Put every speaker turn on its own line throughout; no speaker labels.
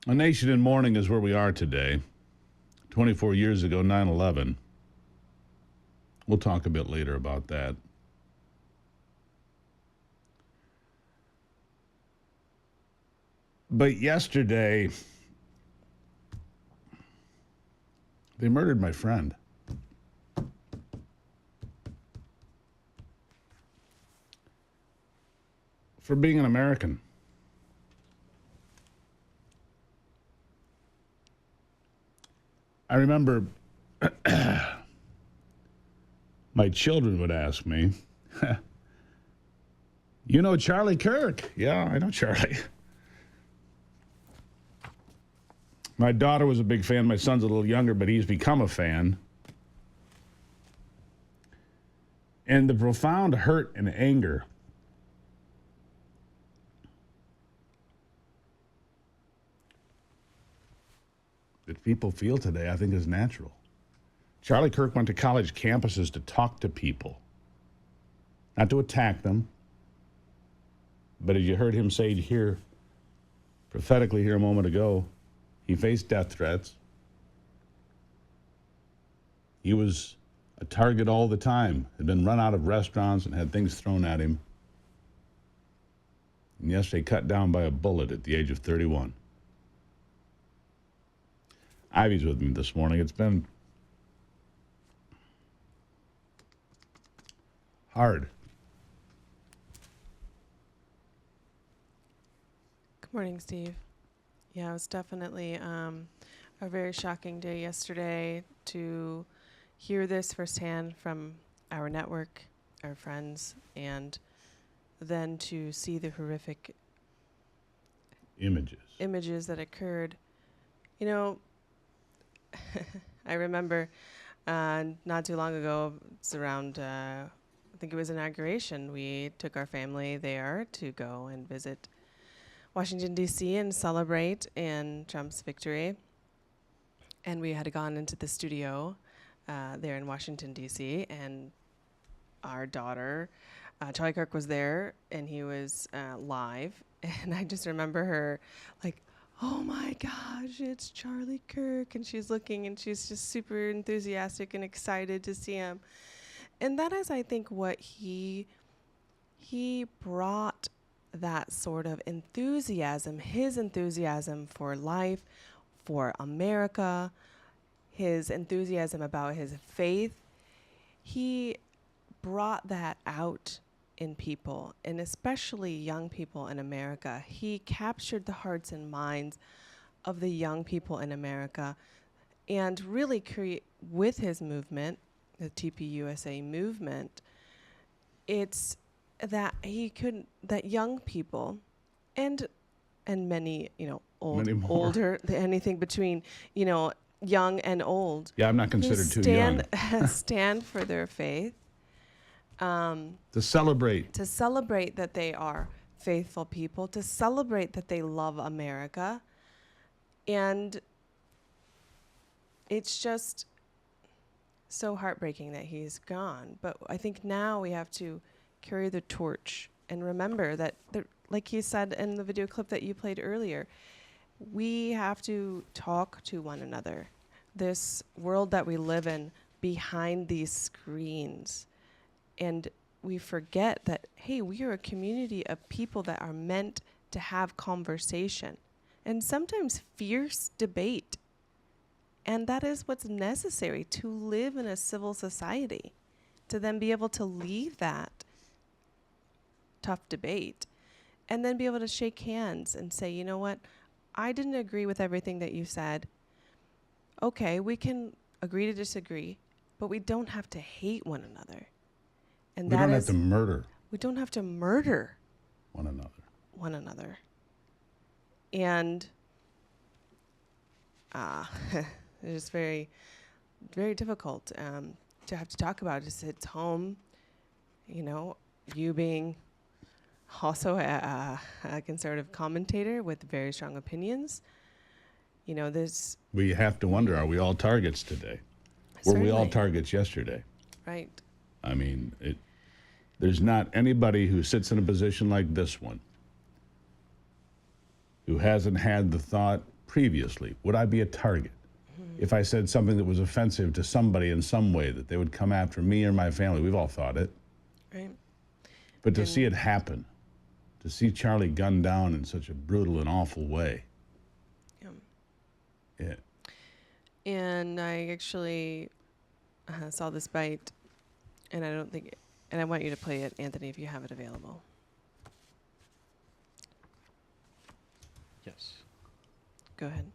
A nation in mourning is where we are today. 24 years ago, 9/11. We'll talk a bit later about that. But yesterday, they murdered my friend. For being an American. I remember my children would ask me, you know Charlie Kirk? Yeah, I know Charlie. My daughter was a big fan. My son's a little younger, but he's become a fan. And the profound hurt and anger that people feel today, I think, is natural. Charlie Kirk went to college campuses to talk to people, not to attack them. But as you heard him say here, prophetically here a moment ago, he faced death threats. He was a target all the time, had been run out of restaurants and had things thrown at him. And yesterday cut down by a bullet at the age of 31. Ivey's with me this morning. It's been hard.
Good morning, Steve. Yeah, it was definitely a very shocking day yesterday to hear this firsthand from our network, our friends, and then to see the horrific images that occurred. You know, I remember not too long ago, it's around, I think it was inauguration, we took our family there to go and visit Washington, D.C. and celebrate in Trump's victory. And we had gone into the studio there in Washington, D.C., and our daughter, Charlie Kirk, was there, and he was live. And I just remember her like, oh my gosh, it's Charlie Kirk. And she's looking, and she's just super enthusiastic and excited to see him. And that is, I think, what he brought that sort of enthusiasm, his enthusiasm for life, for America, his enthusiasm about his faith. He brought that out in people, and especially young people in America. He captured the hearts and minds of the young people in America, and really with his movement, the TPUSA movement, it's that that young people and many, older, anything between, young and old.
Yeah, I'm not considered too young.
Stand for their faith.
To celebrate
that they are faithful people, to celebrate that they love America. And it's just so heartbreaking that he's gone. But I think now we have to carry the torch and remember that, like he said in the video clip that you played earlier, we have to talk to one another. This world that we live in behind these screens. And we forget that, hey, we are a community of people that are meant to have conversation and sometimes fierce debate. And that is what's necessary to live in a civil society, to then be able to leave that tough debate and then be able to shake hands and say, you know what, I didn't agree with everything that you said. Okay, we can agree to disagree, but we don't have to hate one another. And
we don't have to murder.
We don't have to murder
one another.
And it's just very, very difficult to have to talk about. It's home, you being also a conservative commentator with very strong opinions.
We have to wonder, are we all targets today?
Certainly.
Were we all targets yesterday?
Right.
I mean, there's not anybody who sits in a position like this one who hasn't had the thought previously? Would I be a target? If I said something that was offensive to somebody in some way, that they would come after me or my family? We've all thought it.
Right.
But to see it happen, to see Charlie gunned down in such a brutal and awful way.
Yeah. And I actually saw this bite, and I want you to play it, Anthony, if you have it available.
Yes.
Go ahead.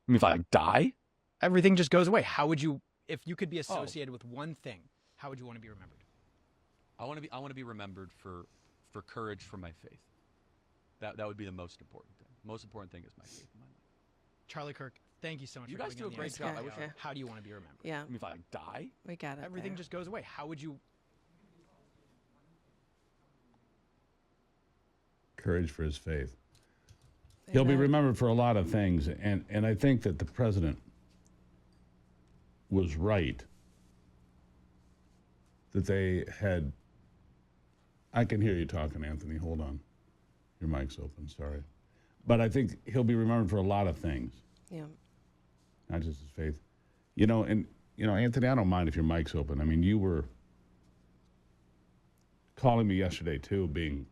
I mean, if I die, everything just goes away. How would you, if you could be associated with one thing, how would you want to be remembered?
I want to be remembered for courage for my faith. That would be the most important thing. Most important thing is my faith in my life.
Charlie Kirk, thank you so much.
You
for
guys
coming
do
on
a great
the
job.
Ice
I wish
Hour. How do you want to be remembered?
Yeah,
I mean, if I die,
we got it.
Everything
there.
just goes away. How would you?
Courage for his faith. He'll be remembered for a lot of things, and I think that the president was right that they had. I can hear you talking, Anthony. Hold on. Your mic's open. Sorry. But I think he'll be remembered for a lot of things,
Yeah.
not just his faith. Anthony, I don't mind if your mic's open. I mean, you were calling me yesterday, too, being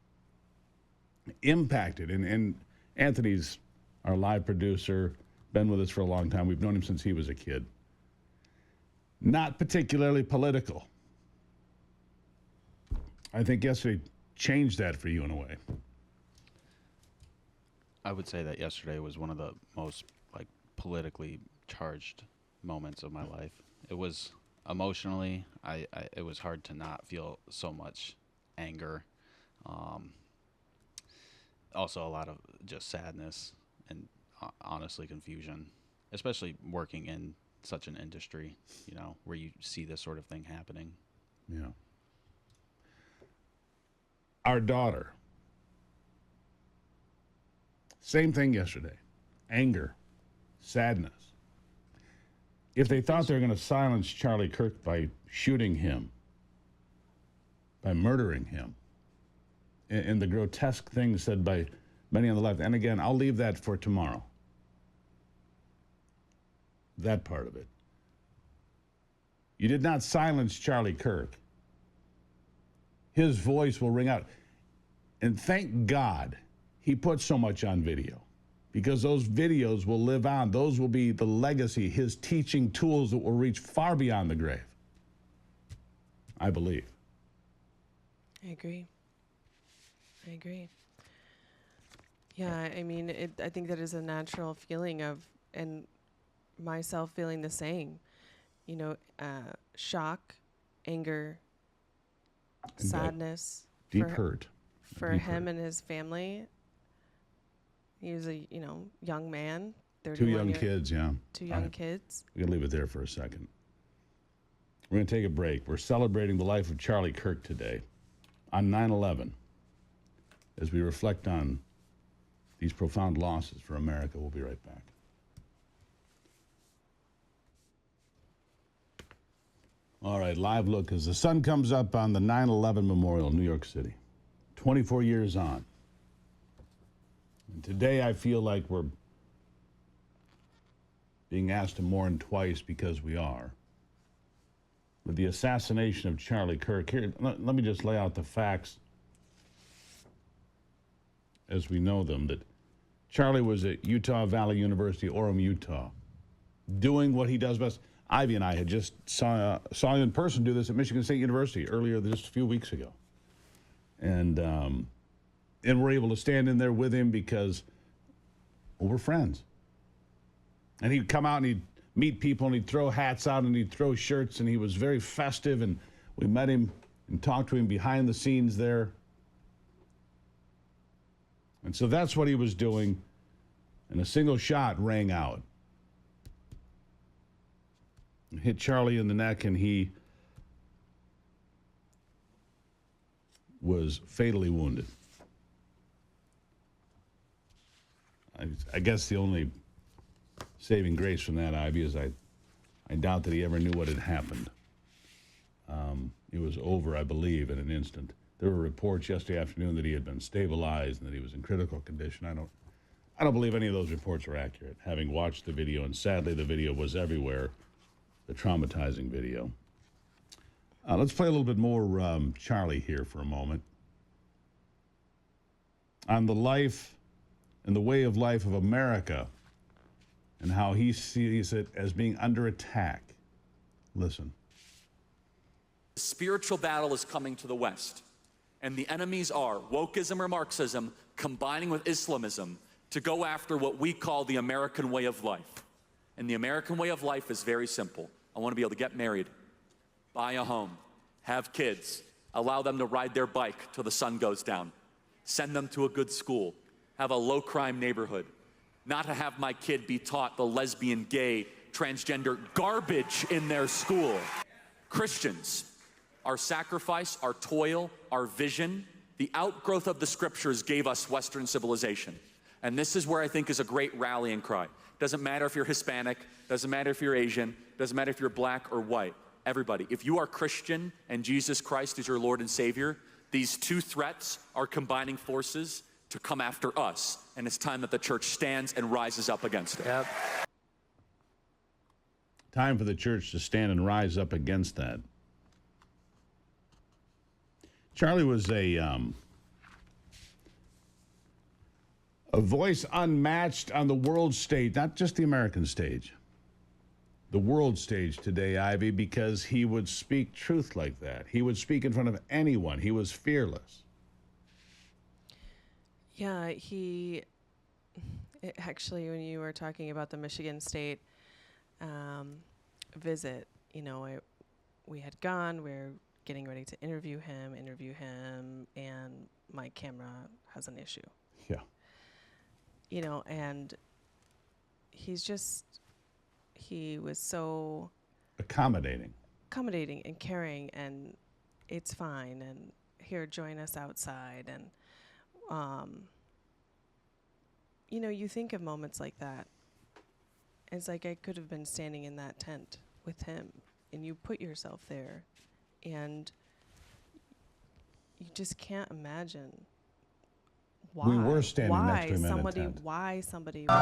impacted. And Anthony's our live producer, been with us for a long time. We've known him since he was a kid. Not particularly political. I think yesterday changed that for you in a way.
I would say that yesterday was one of the most politically charged moments of my life. It was emotionally, it was hard to not feel so much anger. Also a lot of just sadness and honestly confusion, especially working in such an industry, where you see this sort of thing happening.
Yeah. Our daughter, same thing yesterday. Anger, sadness. If they thought they were going to silence Charlie Kirk by shooting him, by murdering him, and the grotesque things said by many on the left, and again, I'll leave that for tomorrow. That part of it. You did not silence Charlie Kirk. His voice will ring out. And thank God he put so much on video, because those videos will live on. Those will be the legacy, his teaching tools that will reach far beyond the grave. I believe.
I agree. Yeah, I mean, I think that is a natural feeling of, and myself feeling the same, shock, anger,
And
sadness.
Deep hurt.
For
Deep
him
hurt.
and his family. He was a, young man.
2 young kids, yeah.
2 young kids.
We're going to leave it there for a second. We're going to take a break. We're celebrating the life of Charlie Kirk today on 9/11. As we reflect on these profound losses for America, we'll be right back. All right, live look as the sun comes up on the 9/11 memorial in New York City. 24 years on. And today I feel like we're being asked to mourn twice, because we are. With the assassination of Charlie Kirk, here, let me just lay out the facts as we know them, that Charlie was at Utah Valley University, Orem, Utah, doing what he does best. Ivy and I had just saw him in person do this at Michigan State University earlier, just a few weeks ago. And we're able to stand in there with him because, well, we're friends. And he'd come out and he'd meet people and he'd throw hats out and he'd throw shirts, and he was very festive, and we met him and talked to him behind the scenes there. And so that's what he was doing, and a single shot rang out. It hit Charlie in the neck, and he was fatally wounded. I guess the only saving grace from that, Ivy, is I I doubt that he ever knew what had happened. It was over, I believe, in an instant. There were reports yesterday afternoon that he had been stabilized and that he was in critical condition. I don't believe any of those reports are accurate, having watched the video, and sadly the video was everywhere, the traumatizing video. Let's play a little bit more Charlie here for a moment. On the life and the way of life of America and how he sees it as being under attack. Listen.
The spiritual battle is coming to the West, and the enemies are wokeism or Marxism combining with Islamism to go after what we call the American way of life. And the American way of life is very simple. I want to be able to get married, buy a home, have kids, allow them to ride their bike till the sun goes down, send them to a good school, have a low-crime neighborhood, not to have my kid be taught the lesbian, gay, transgender garbage in their school. Christians, our sacrifice, our toil, our vision, the outgrowth of the scriptures gave us Western civilization. And this is where I think is a great rallying cry. Doesn't matter if you're Hispanic, doesn't matter if you're Asian, doesn't matter if you're black or white. Everybody, if you are Christian and Jesus Christ is your Lord and Savior, these two threats are combining forces to come after us. And it's time that the church stands and rises up against it.
Yep.
Time for the church to stand and rise up against that. Charlie was a voice unmatched on the world stage, not just the American stage. The world stage today, Ivy, because he would speak truth like that. He would speak in front of anyone. He was fearless.
Yeah, actually, when you were talking about the Michigan State visit, we had gone, we're getting ready to interview him, and my camera has an issue.
Yeah.
And he was so
Accommodating
and caring, and it's fine, and here, join us outside. And, you think of moments like that. It's like I could have been standing in that tent with him, and you put yourself there, and you just can't imagine why.
We were standing next to him in a tent.
Why somebody would do this.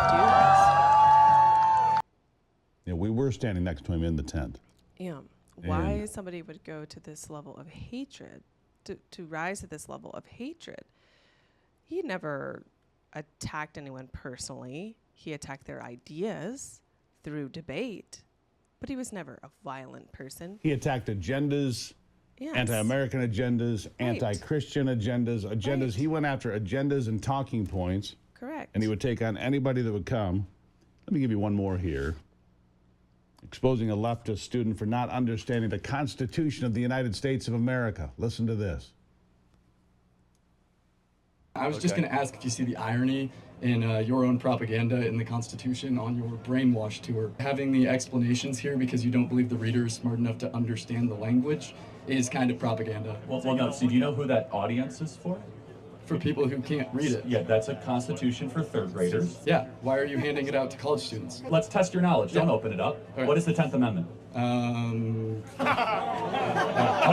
Yeah, we were standing next to him in the tent.
Yeah. Why somebody would go to this level of hatred, to rise to this level of hatred. He never attacked anyone personally. He attacked their ideas through debate, but he was never a violent person.
He attacked agendas,
Yes.
anti-American agendas,
Right.
anti-Christian agendas.
Right.
He went after agendas and talking points,
Correct.
and he would take on anybody that would come. Let me give you one more here. Exposing a leftist student for not understanding the Constitution of the United States of America. Listen to this.
I was just going to ask if you see the irony in your own propaganda in the Constitution on your brainwash tour. Having the explanations here because you don't believe the reader is smart enough to understand the language is kind of propaganda.
Well, no. So do you know who that audience is for?
For people who can't read it.
Yeah, that's a Constitution for third graders.
Yeah. Why are you handing it out to college students?
Let's test your knowledge. Don't open it up.
Right.
What is the 10th Amendment?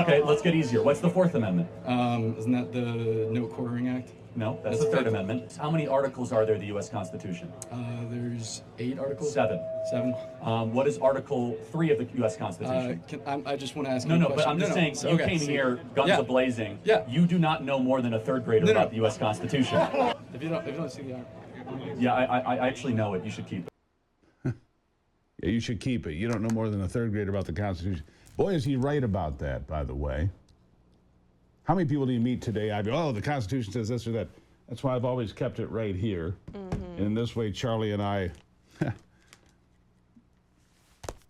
Okay, let's get easier. What's the 4th Amendment?
Isn't that the Note Quartering Act?
No, that's the 3rd Amendment. How many articles are there in the U.S. Constitution?
There's 8 articles.
7.
7.
What is Article 3 of the U.S. Constitution?
I just want to ask
No,
you a
but
question.
I'm just saying,
So,
you
okay,
came
so-
here guns
Yeah.
a-blazing.
Yeah.
You do not know more than a 3rd grader
No.
about the U.S. Constitution.
If you don't see the article.
Yeah, I actually know it. You should keep it.
Yeah, you should keep it. You don't know more than a third grader about the Constitution. Boy, is he right about that, by the way. How many people do you meet today? The Constitution says this or that. That's why I've always kept it right here. Mm-hmm. And in this way, Charlie and I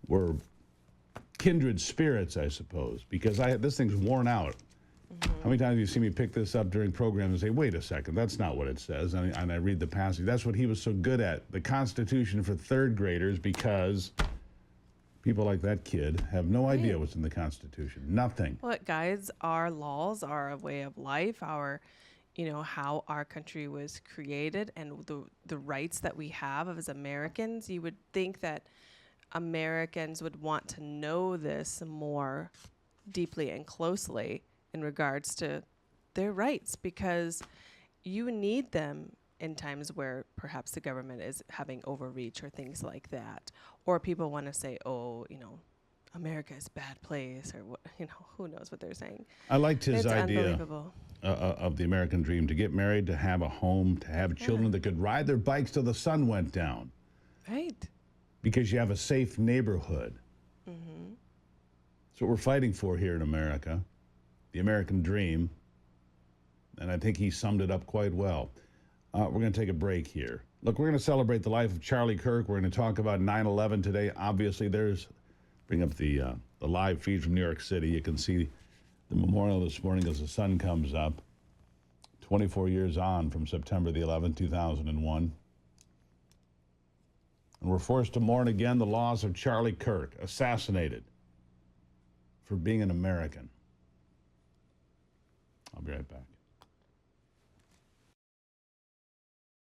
were kindred spirits, I suppose, because this thing's worn out. Mm-hmm. How many times do you see me pick this up during programs and say, wait a second, that's not what it says, and I read the passage. That's what he was so good at, the Constitution for third graders, because people like that kid have no idea what's in the Constitution. Nothing.
Well, it guides our laws, our way of life, how our country was created, and the rights that we have as Americans. You would think that Americans would want to know this more deeply and closely in regards to their rights, because you need them in times where perhaps the government is having overreach or things like that. Or people want to say, oh, you know, America is a bad place, or what, you know, who knows what they're saying.
I liked his
It's
idea
unbelievable.
Of the American dream, to get married, to have a home, to have children that could ride their bikes till the sun went down.
Right.
Because you have a safe neighborhood. That's what we're fighting for here in America, the American dream. And I think he summed it up quite well. We're going to take a break here. Look, we're going to celebrate the life of Charlie Kirk. We're going to talk about 9/11 today. Obviously, bring up the live feed from New York City. You can see the memorial this morning as the sun comes up. 24 years on from September the 11th, 2001. And we're forced to mourn again the loss of Charlie Kirk, assassinated for being an American. I'll be right back.